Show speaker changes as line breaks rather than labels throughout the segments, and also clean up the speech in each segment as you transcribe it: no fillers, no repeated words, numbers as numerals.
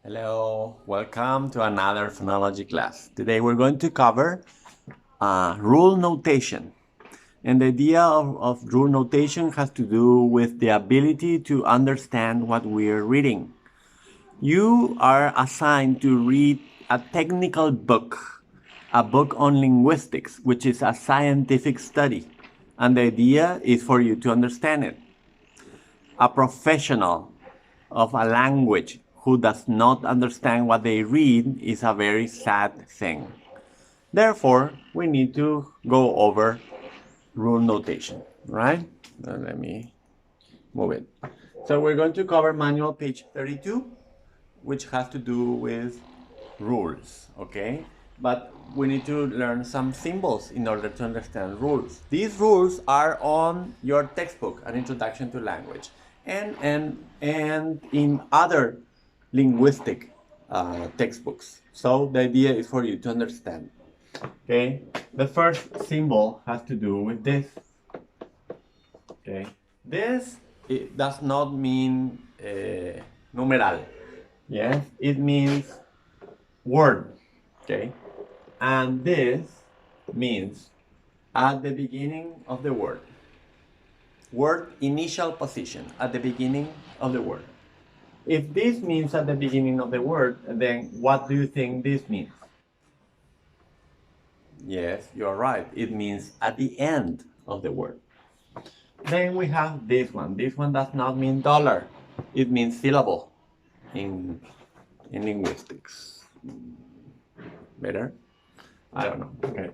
Hello, welcome to another phonology class. Today we're going to cover rule notation. And the idea of rule notation has to do with the ability to understand what we're reading. You are assigned to read a technical book, a book on linguistics, which is a scientific study. And the idea is for you to understand it. A professional of a language who does not understand what they read is a very sad thing. Therefore, we need to go over rule notation, right? Let me move it. So we're going to cover manual page 32, which has to do with rules, okay? But we need to learn some symbols in order to understand rules. These rules are on your textbook, An Introduction to Language, and in other linguistic textbooks. So the idea is for you to understand. Okay, the first symbol has to do with this. Okay, this it does not mean numeral. Yes, it means word. Okay, and this means at the beginning of the word. Word initial position at the beginning of the word. If this means at the beginning of the word, then what do you think this means? Yes, you're right. It means at the end of the word. Then we have this one. This one does not mean dollar. It means syllable in linguistics. Better? I don't know. Okay.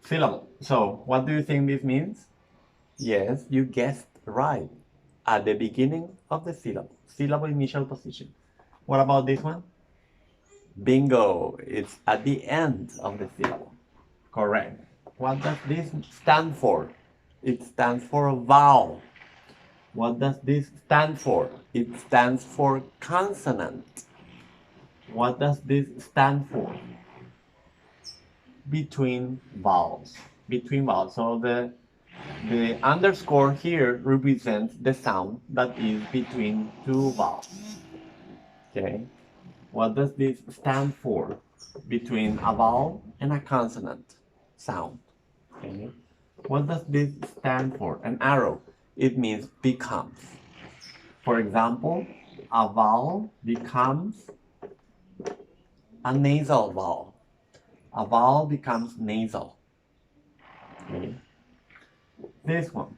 Syllable. So, what do you think this means? Yes, you guessed right. At the beginning of the syllable. Syllable initial position. What about this one? Bingo. It's at the end of the syllable. Correct. What does this stand for? It stands for vowel. What does this stand for? It stands for consonant. What does this stand for? Between vowels. Between vowels. So the underscore here represents the sound that is between two vowels. Okay. What does this stand for? Between a vowel and a consonant sound. Okay. What does this stand for? An arrow. It means becomes. For example, a vowel becomes a nasal vowel. A vowel becomes nasal. Okay. This one.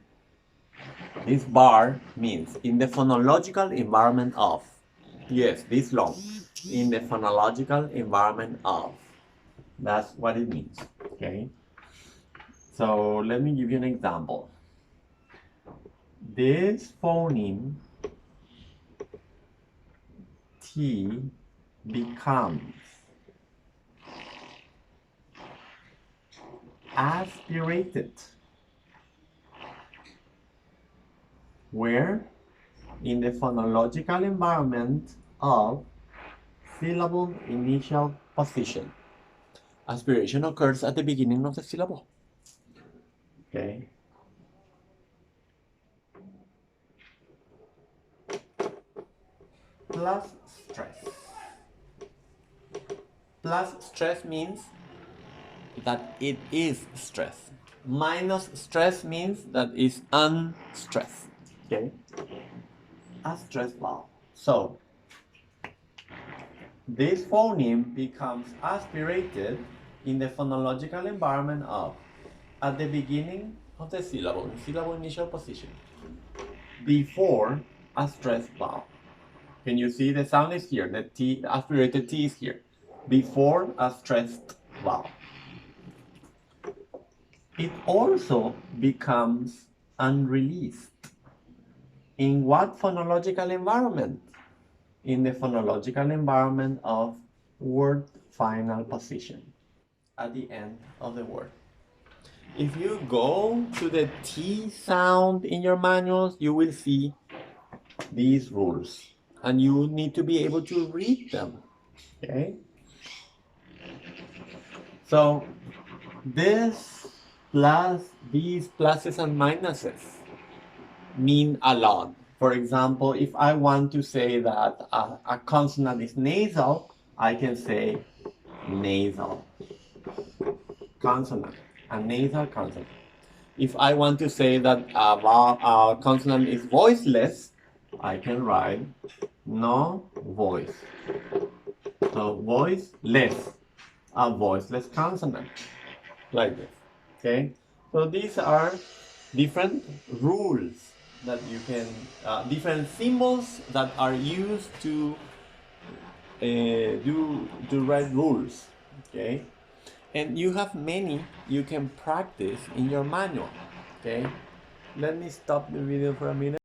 This bar means in the phonological environment of. Yes, this long. In the phonological environment of. That's what it means. Okay. So let me give you an example. This phoneme T becomes aspirated. Where? In the phonological environment of syllable initial position. Aspiration occurs at the beginning of the syllable. Okay. Plus stress. Plus stress means that it is stress. Minus stress means that it's unstressed. Okay? A stress vowel. So, this phoneme becomes aspirated in the phonological environment of at the beginning of the syllable, syllable initial position, before a stressed vowel. Can you see the sound is here? The T, the aspirated T is here, before a stressed vowel. It also becomes unreleased. In what phonological environment? In the phonological environment of word final position, at the end of the word. If you go to the T sound in your manuals, you will see these rules. And you need to be able to read them. Okay? So, this plus these pluses and minuses mean a lot. For example, if I want to say that a consonant is nasal, I can say nasal consonant, a nasal consonant. If I want to say that a consonant is voiceless, I can write no voice. So voiceless, a voiceless consonant, like this. Okay. So these are different rules that you can, different symbols that are used to write rules. Okay. And you have many you can practice in your manual. Okay. Let me stop the video for a minute.